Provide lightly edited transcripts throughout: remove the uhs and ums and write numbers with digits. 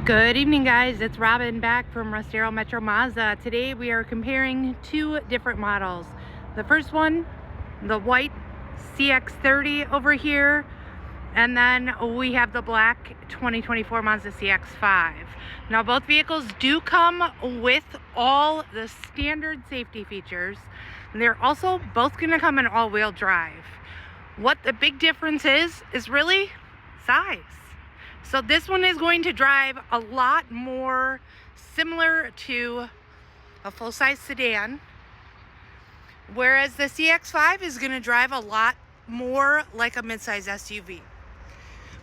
Good evening, guys. It's Robyn back from Russ Darrow Metro Mazda. Today we are comparing two different models. The first one, the white CX-30 over here, and then we have the black 2024 Mazda CX-5. Now both vehicles do come with all the standard safety features. They're also both going to come in all-wheel drive. What the big difference is really size. So this one is going to drive a lot more similar to a full-size sedan, whereas the CX-5 is going to drive a lot more like a midsize SUV.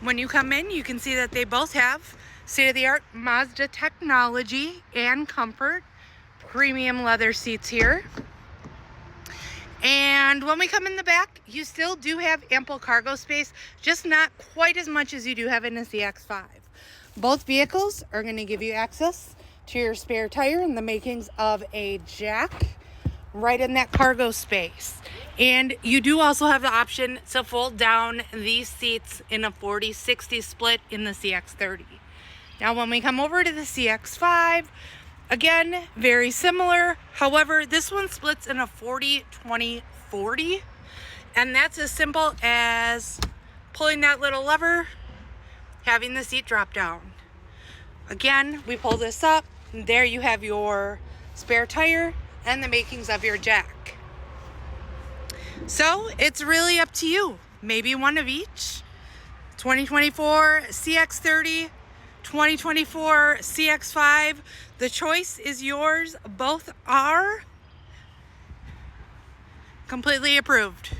When you come in, you can see that they both have state-of-the-art Mazda technology and comfort, premium leather seats here. And when we come in the back, you still do have ample cargo space, just not quite as much as you do have in a CX-5. Both vehicles are going to give you access to your spare tire and the makings of a jack right in that cargo space. And you do also have the option to fold down these seats in a 40-60 split in the CX-30. Now when we come over to the CX-5, again, very similar. However, this one splits in a 40-20-40, and that's as simple as pulling that little lever, having the seat drop down. Again, we pull this up, and there you have your spare tire and the makings of your jack. So it's really up to you. Maybe one of each. 2024 CX-30, 2024 CX-5. The choice is yours. Both are completely approved.